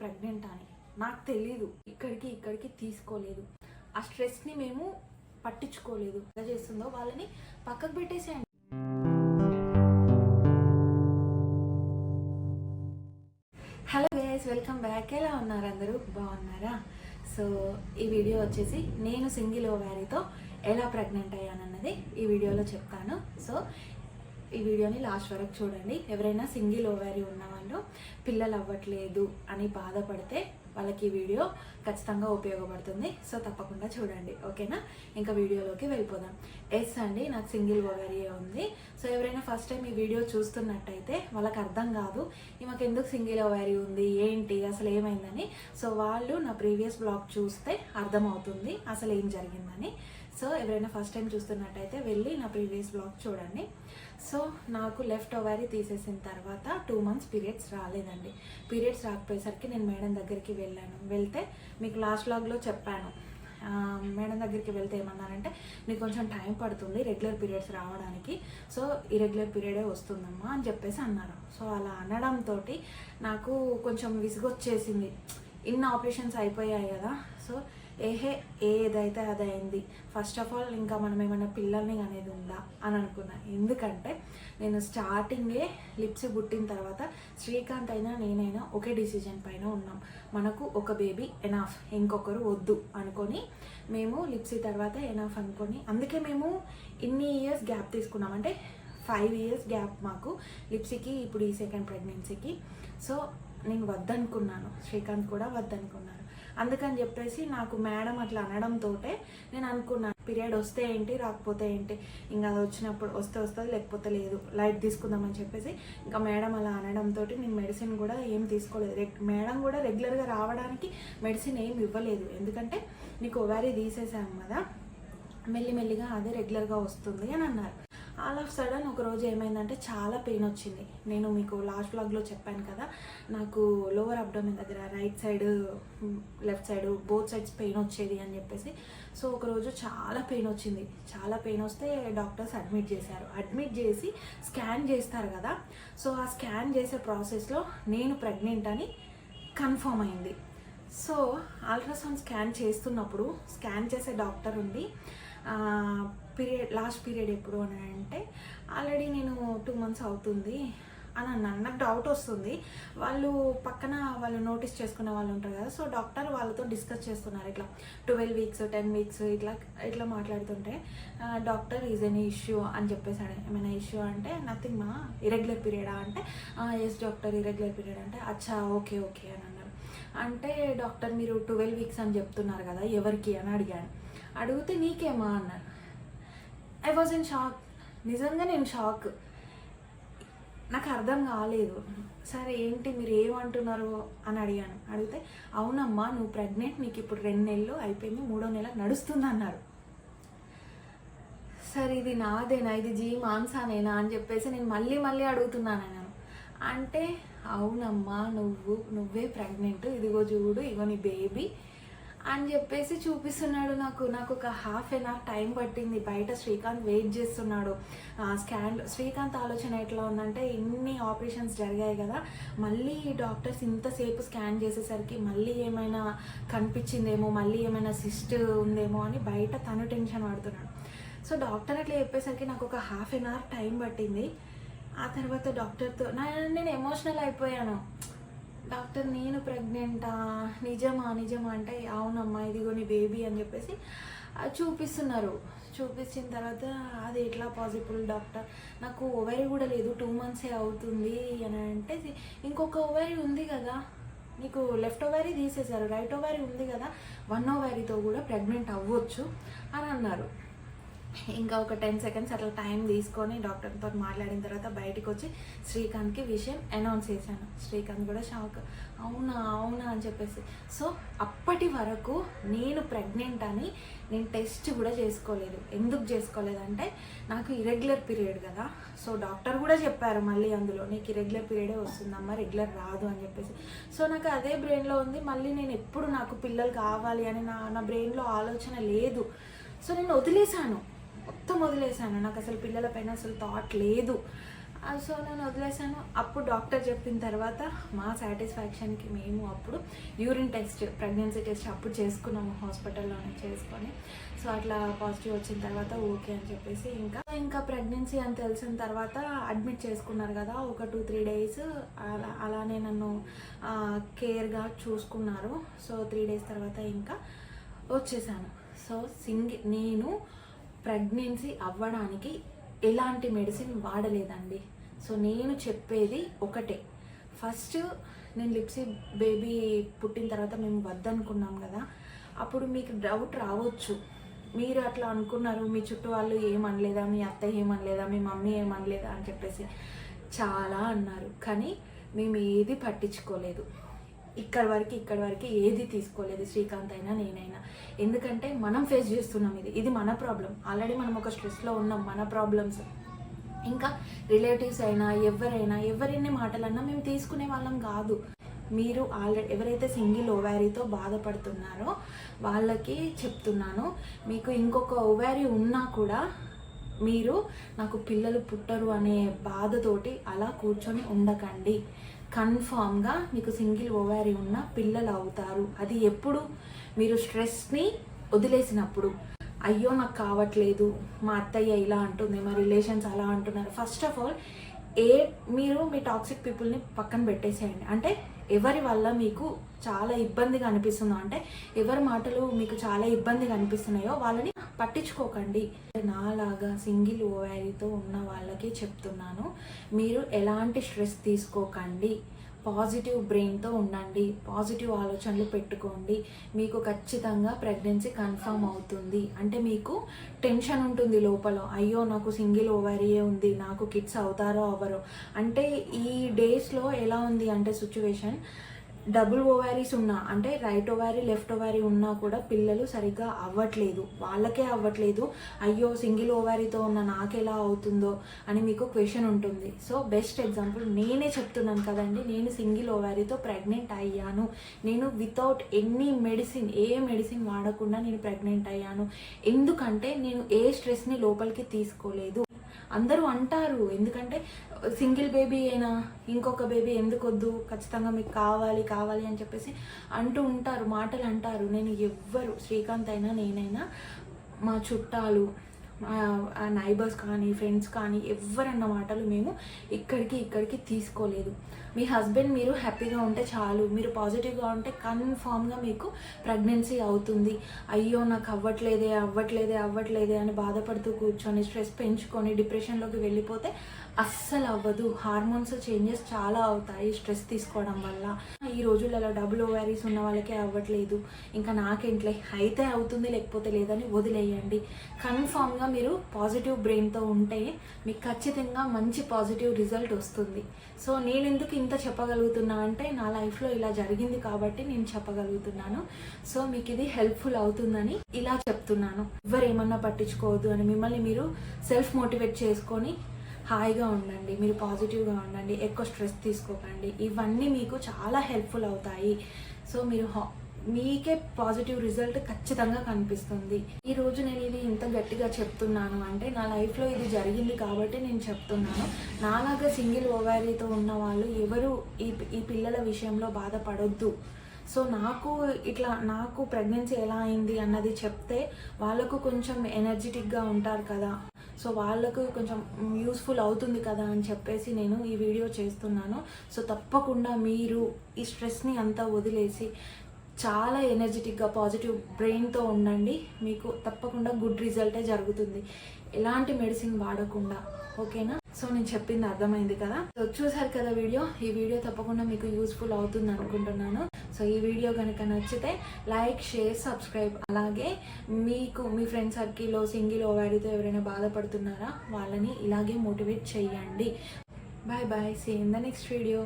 Pregnant అని నాకు తెలీదు. ఇక్కడికి తీసుకోలేదు. ఆ స్ట్రెస్ని మేము పట్టించుకోలేదు. ఎలా చేస్తుందో వాళ్ళని పక్కకు పెట్టేసేయండి. Hello guys, welcome back. ఎలా ఉన్నారు అందరూ? బాగున్నారా? సో ఈ వీడియో వచ్చేసి నేను సింగిల్ ఓవారీతో ఎలా ప్రెగ్నెంట్ అయ్యానన్నది ఈ వీడియోలో చెప్తాను. సో ఈ వీడియోని లాస్ట్ వరకు చూడండి. ఎవరైనా సింగిల్ ఓవారీ ఉన్న వాళ్ళు పిల్లలు అవ్వట్లేదు అని బాధపడితే వాళ్ళకి ఈ వీడియో ఖచ్చితంగా ఉపయోగపడుతుంది. సో తప్పకుండా చూడండి, ఓకేనా? ఇంకా వీడియోలోకి వెళ్ళిపోదాం. ఎస్ అండి, నాకు సింగిల్ ఓవారీయే ఉంది. సో ఎవరైనా ఫస్ట్ టైం ఈ వీడియో చూస్తున్నట్టయితే వాళ్ళకి అర్థం కాదు ఈమెకు ఎందుకు సింగిల్ ఓవారీ ఉంది, ఏంటి అసలు ఏమైందని. సో వాళ్ళు నా ప్రీవియస్ బ్లాగ్ చూస్తే అర్థమవుతుంది అసలు ఏం జరిగిందని. సో ఎవరైనా ఫస్ట్ టైం చూస్తున్నట్టయితే వెళ్ళి నా ప్రీవియస్ బ్లాగ్ చూడండి. సో నాకు లెఫ్ట్ ఓవారీ తీసేసిన తర్వాత 2 months పీరియడ్స్ రాలేదండి. పీరియడ్స్ రాకపోయేసరికి నేను మేడం దగ్గరికి వెళ్తే మీకు లాస్ట్ బ్లాగ్లో చెప్పాను. మేడం దగ్గరికి వెళ్తే ఏమన్నారంటే నీకు కొంచెం టైం పడుతుంది రెగ్యులర్ పీరియడ్స్ రావడానికి, సో ఇరెగ్యులర్ పీరియడే వస్తుందమ్మా అని చెప్పేసి అన్నారు. సో అలా అనడంతో నాకు కొంచెం విసుగొచ్చేసింది. ఇన్ని ఆపరేషన్స్ అయిపోయాయి కదా, సో ఏదైతే అది అయింది. ఫస్ట్ ఆఫ్ ఆల్ ఇంకా మనం ఏమైనా పిల్లల్ని అనేది ఉందా అని అనుకున్నా. ఎందుకంటే నేను స్టార్టింగే లిప్స్ పుట్టిన తర్వాత శ్రీకాంత్ అయినా నేనైనా ఒకే డిసిజన్ పైన ఉన్నాం. మనకు ఒక బేబీ ఎనాఫ్, ఇంకొకరు వద్దు అనుకొని మేము లిప్సీ తర్వాత ఎనాఫ్ అనుకొని, అందుకే మేము ఇన్ని ఇయర్స్ గ్యాప్ తీసుకున్నాం. అంటే 5 years గ్యాప్ మాకు లిప్సీకి, ఇప్పుడు ఈ సెకండ్ ప్రెగ్నెన్సీకి. సో నేను వద్దనుకున్నాను, శ్రీకాంత్ కూడా వద్దనుకున్నాను. అందుకని చెప్పేసి నాకు మేడం అట్లా అనడంతో నేను అనుకున్నాను పీరియడ్ వస్తే ఏంటి రాకపోతే ఏంటి, ఇంకా అది వచ్చినప్పుడు వస్తే వస్తుంది లేకపోతే లేదు, లైట్ తీసుకుందామని చెప్పేసి ఇంకా మేడం అలా అనడంతో నేను మెడిసిన్ కూడా ఏం తీసుకోలేదు. మేడం కూడా రెగ్యులర్గా రావడానికి మెడిసిన్ ఏం ఇవ్వలేదు. ఎందుకంటే నీకు ఓవారీ తీసేసాము కదా, మెల్లిమెల్లిగా అదే రెగ్యులర్గా వస్తుంది అని అన్నారు. ఆల్ ఆఫ్ సడన్ ఒక రోజు ఏమైందంటే చాలా పెయిన్ వచ్చింది. నేను మీకు లాస్ట్ బ్లాగ్లో చెప్పాను కదా, నాకు లోవర్ అబ్డోమెన్ దగ్గర right side left side both sides pain వచ్చేది అని చెప్పేసి. సో ఒకరోజు చాలా పెయిన్ వచ్చింది. చాలా పెయిన్ వస్తే డాక్టర్స్ అడ్మిట్ చేశారు. అడ్మిట్ చేసి స్కాన్ చేస్తారు కదా, సో ఆ స్కాన్ చేసే ప్రాసెస్లో నేను ప్రెగ్నెంట్ అని కన్ఫర్మ్ అయింది. సో అల్ట్రాసౌండ్ స్కాన్ చేస్తున్నప్పుడు స్కాన్ చేసే డాక్టర్ ఉండి లాస్ట్ పీరియడ్ ఎప్పుడు అని అంటే ఆల్రెడీ నేను 2 months అవుతుంది అని అన్నాను. నాకు డౌట్ వస్తుంది. వాళ్ళు నోటీస్ చేసుకునే వాళ్ళు ఉంటారు కదా, సో డాక్టర్ వాళ్ళతో డిస్కస్ చేస్తున్నారు. ఇట్లా 12 weeks 10 weeks ఇట్లా మాట్లాడుతుంటే డాక్టర్ ఈజ్ ఎనీ ఇష్యూ అని చెప్పేసాడు. ఏమైనా ఇష్యూ అంటే నథింగ్ మా, ఇరెగ్యులర్ పీరియడా అంటే ఎస్ డాక్టర్ ఇరెగ్యులర్ పీరియడ్ అంటే అచ్చా ఓకే అని అన్నారు. అంటే డాక్టర్ మీరు 12 weeks అని చెప్తున్నారు కదా, ఎవరికి అని అడిగాను. అడిగితే నీకేమా అన్నారు. I was in shock. నిజంగా నేను షాక్. నాకు అర్థం కాలేదు. సరే ఏంటి మీరు ఏమంటున్నారు అని అడిగాను. అడిగితే అవునమ్మా నువ్వు ప్రెగ్నెంట్, నీకు ఇప్పుడు 2 నెలలు అయిపోయింది, 3వ నెల నడుస్తుంది అన్నారు. సరే ఇది నాదేనా, ఇది జీ మాంసానేనా అని చెప్పేసి నేను మళ్ళీ అడుగుతున్నాను నేను. అంటే అవునమ్మా నువ్వే ప్రెగ్నెంట్, ఇదిగో చూడు ఇగో నీ బేబీ అని చెప్పేసి చూపిస్తున్నాడు. నాకు ఒక 1/2 hour టైం పట్టింది. బయట శ్రీకాంత్ వెయిట్ చేస్తున్నాడు. శ్రీకాంత్ ఆలోచన ఎట్లా ఉందంటే ఇన్ని ఆపరేషన్స్ జరిగాయి కదా, మళ్ళీ డాక్టర్స్ ఇంతసేపు స్కాన్ చేసేసరికి మళ్ళీ ఏమైనా కనిపించిందేమో, మళ్ళీ ఏమైనా సిస్ట్ ఉందేమో అని బయట తను టెన్షన్ పడుతున్నాడు. సో డాక్టర్ అట్లా చెప్పేసరికి నాకు ఒక 1/2 hour టైం పట్టింది. ఆ తర్వాత డాక్టర్తో నేను ఎమోషనల్ అయిపోయాను. డాక్టర్ నేను ప్రెగ్నెంటా, నిజమా అంటే అవునమ్మా ఇదిగో నీ బేబీ అని చెప్పేసి చూపిస్తున్నారు. చూపించిన తర్వాత అది ఎట్లా పాసిబుల్ డాక్టర్, నాకు ఓవరీ కూడా లేదు, 2 months అవుతుంది అని అంటే ఇంకొక ఓవరీ ఉంది కదా, నీకు లెఫ్ట్ ఓవరీ తీసేశారు, రైట్ ఓవరీ ఉంది కదా, 1 ఓవరీతో కూడా ప్రెగ్నెంట్ అవ్వచ్చు అని అన్నారు. ఇంకా ఒక 10 seconds అట్లా టైం తీసుకొని డాక్టర్తో మాట్లాడిన తర్వాత బయటకు వచ్చి శ్రీకాంత్కి విషయం అనౌన్స్ చేశాను. శ్రీకాంత్ కూడా షాక్, అవునా అని చెప్పేసి. సో అప్పటి వరకు నేను ప్రెగ్నెంట్ అని నేను టెస్ట్ కూడా చేసుకోలేదు. ఎందుకు చేసుకోలేదంటే నాకు ఇరెగ్యులర్ పీరియడ్ కదా, సో డాక్టర్ కూడా చెప్పారు మళ్ళీ అందులో నీకు ఇరెగ్యులర్ పీరియడే వస్తుందమ్మా, రెగ్యులర్ రాదు అని చెప్పేసి. సో నాకు అదే బ్రెయిన్లో ఉంది, మళ్ళీ నేను ఎప్పుడు నాకు పిల్లలు కావాలి అని నా బ్రెయిన్లో ఆలోచన లేదు. సో నేను మొత్తం వదిలేశాను. నాకు అసలు పిల్లల పైన అసలు థాట్ లేదు. సో నేను వదిలేసాను. అప్పుడు డాక్టర్ చెప్పిన తర్వాత మా సాటిస్ఫాక్షన్కి మేము అప్పుడు యూరిన్ టెస్ట్, ప్రెగ్నెన్సీ టెస్ట్ అప్పుడు చేసుకున్నాము హాస్పిటల్లోనే చేసుకొని. సో అట్లా పాజిటివ్ వచ్చిన తర్వాత ఓకే అని చెప్పేసి ఇంకా ప్రెగ్నెన్సీ అని తెలిసిన తర్వాత అడ్మిట్ చేసుకున్నారు కదా, ఒక 2-3 డేస్ అలానే నన్ను కేర్గా చూసుకున్నారు. సో 3 డేస్ తర్వాత ఇంకా వచ్చేసాను. సో నేను ప్రెగ్నెన్సీ అవ్వడానికి ఎలాంటి మెడిసిన్ వాడలేదండి. సో నేను చెప్పేది ఒకటే, ఫస్ట్ నేను లిప్సీ బేబీ పుట్టిన తర్వాత మేము వద్దనుకున్నాం కదా, అప్పుడు మీకు డౌట్ రావచ్చు, మీరు అట్లా అనుకున్నారు, మీ చుట్టూ వాళ్ళు ఏమనలేదా, మీ అత్తయ్య ఏమనలేదా, మీ మమ్మీ ఏమనలేదా అని చెప్పేసి చాలా అన్నారు. కానీ మేము ఏది పట్టించుకోలేదు, ఇక్కడి వరకు ఏది తీసుకోలేదు, శ్రీకాంత్ అయినా నేనైనా. ఎందుకంటే మనం ఫేస్ చేస్తున్నాం, ఇది మన ప్రాబ్లం. ఆల్రెడీ మనం ఒక స్ట్రెస్లో ఉన్నాం, మన ప్రాబ్లమ్స్. ఇంకా రిలేటివ్స్ అయినా ఎవరైనా మాటలన్నా మేము తీసుకునే వాళ్ళం కాదు. మీరు ఆల్రెడీ ఎవరైతే సింగిల్ ఓవారీతో బాధపడుతున్నారో వాళ్ళకి చెప్తున్నాను, మీకు ఇంకొక ఓవారీ ఉన్నా కూడా మీరు నాకు పిల్లలు పుట్టరు అనే బాధతోటి అలా కూర్చొని ఉండకండి. కన్ఫామ్గా మీకు సింగిల్ ఓవారీ ఉన్న పిల్లలు అవుతారు. అది ఎప్పుడు? మీరు స్ట్రెస్ని వదిలేసినప్పుడు. అయ్యో నాకు కావట్లేదు, మా అత్తయ్య ఇలా అంటుంది, మా రిలేషన్స్ అలా అంటున్నారు. ఫస్ట్ ఆఫ్ ఆల్ మీరు మీ టాక్సిక్ పీపుల్ని పక్కన పెట్టేసేయండి. అంటే ఎవరి వల్ల మీకు చాలా ఇబ్బందిగా అనిపిస్తుందో, అంటే ఎవరి మాటలు మీకు చాలా ఇబ్బందిగా అనిపిస్తున్నాయో వాళ్ళని పట్టించుకోకండి. నాలాగా సింగిల్ ఓవారీతో ఉన్న వాళ్ళకి చెప్తున్నాను, మీరు ఎలాంటి స్ట్రెస్ తీసుకోకండి. పాజిటివ్ బ్రెయిన్తో ఉండండి, పాజిటివ్ ఆలోచనలు పెట్టుకోండి. మీకు ఖచ్చితంగా ప్రెగ్నెన్సీ కన్ఫర్మ్ అవుతుంది. అంటే మీకు టెన్షన్ ఉంటుంది లోపల, అయ్యో నాకు సింగిల్ ఓవారీయే ఉంది, నాకు కిడ్స్ అవుతారో అవ్వరో. అంటే ఈ డేస్లో ఎలా ఉంది అంటే సిచ్యువేషన్, డబుల్ ఓవారీస్ ఉన్నా, అంటే రైట్ ఓవారీ లెఫ్ట్ ఓవారీ ఉన్నా కూడా పిల్లలు సరిగ్గా అవ్వట్లేదు, వాళ్ళకే అవ్వట్లేదు. అయ్యో సింగిల్ ఓవారీతో ఉన్న నాకెలా అవుతుందో అని మీకు క్వశ్చన్ ఉంటుంది. సో బెస్ట్ ఎగ్జాంపుల్ నేనే చెప్తున్నాను కదండి, నేను సింగిల్ ఓవారీతో ప్రెగ్నెంట్ అయ్యాను. నేను వితౌట్ ఏ మెడిసిన్ వాడకుండా నేను ప్రెగ్నెంట్ అయ్యాను. ఎందుకంటే నేను ఏ స్ట్రెస్ని లోపలికి తీసుకోలేదు. అందరూ అంటారు, ఎందుకంటే సింగిల్ బేబీ అయినా ఇంకొక బేబీ ఎందుకు వద్దు, ఖచ్చితంగా మీకు కావాలి అని చెప్పేసి మాటలు అంటారు. నేను ఎవ్వరు, శ్రీకాంత్ అయినా నేనైనా, మా చుట్టాలు, నైబర్స్ కానీ ఫ్రెండ్స్ కానీ ఎవరన్న మాటలు మేము ఇక్కడికి తీసుకోలేదు. మీ హస్బెండ్ మీరు హ్యాపీగా ఉంటే చాలు, మీరు పాజిటివ్గా ఉంటే కన్ఫామ్గా మీకు ప్రెగ్నెన్సీ అవుతుంది. అయ్యో నాకు అవ్వట్లేదే అని బాధపడుతూ కూర్చొని స్ట్రెస్ పెంచుకొని డిప్రెషన్లోకి వెళ్ళిపోతే అస్సలు అవ్వదు. హార్మోన్స్ చేంజెస్ చాలా అవుతాయి స్ట్రెస్ తీసుకోవడం వల్ల. ఈ రోజులలో డబుల్ ఓవారీస్ ఉన్న వాళ్ళకే అవ్వట్లేదు, ఇంకా నాకేంట్లే, అయితే అవుతుంది లేకపోతే లేదని వదిలేయండి. కన్ఫామ్గా మీరు పాజిటివ్ బ్రెయిన్తో ఉంటే మీకు ఖచ్చితంగా మంచి పాజిటివ్ రిజల్ట్ వస్తుంది. సో నేను ఎందుకు ఇంత చెప్పగలుగుతున్నా అంటే నా లైఫ్లో ఇలా జరిగింది కాబట్టి నేను చెప్పగలుగుతున్నాను. సో మీకు ఇది హెల్ప్ఫుల్ అవుతుందని ఇలా చెప్తున్నాను. ఎవరేమన్నా పట్టించుకోవద్దు అని మిమ్మల్ని మీరు సెల్ఫ్ మోటివేట్ చేసుకొని హాయిగా ఉండండి, మీరు పాజిటివ్గా ఉండండి, ఎక్కువ స్ట్రెస్ తీసుకోకండి. ఇవన్నీ మీకు చాలా హెల్ప్ఫుల్ అవుతాయి. సో మీకే పాజిటివ్ రిజల్ట్ ఖచ్చితంగా కనిపిస్తుంది. ఈరోజు నేను ఇది ఇంత గట్టిగా చెప్తున్నాను అంటే నా లైఫ్లో ఇది జరిగింది కాబట్టి నేను చెప్తున్నాను. నాలాగా సింగిల్ ఓవారీతో ఉన్న వాళ్ళు ఎవరు ఈ పిల్లల విషయంలో బాధపడొద్దు. సో నాకు ప్రెగ్నెన్సీ ఎలా అయింది అన్నది చెప్తే వాళ్ళకు కొంచెం ఎనర్జెటిక్గా ఉంటారు కదా, సో వాళ్ళకు కొంచెం యూస్ఫుల్ అవుతుంది కదా అని చెప్పేసి నేను ఈ వీడియో చేస్తున్నాను. సో తప్పకుండా మీరు ఈ స్ట్రెస్ని అంతా వదిలేసి చాలా ఎనర్జెటిక్గా పాజిటివ్ బ్రెయిన్తో ఉండండి. మీకు తప్పకుండా గుడ్ రిజల్టే జరుగుతుంది, ఎలాంటి మెడిసిన్ వాడకుండా. ఓకేనా? సో నేను చెప్పింది అర్థమైంది కదా. సో చూసారు కదా ఈ వీడియో తప్పకుండా మీకు యూస్ఫుల్ అవుతుంది అనుకుంటున్నాను. సో ఈ వీడియో కనుక నచ్చితే లైక్, షేర్, సబ్స్క్రైబ్. అలాగే మీకు మీ ఫ్రెండ్ సర్కిల్లో సింగిల్ ఓవారీతో ఎవరైనా బాధపడుతున్నారా వాళ్ళని ఇలాగే మోటివేట్ చేయండి. Bye see in the next video.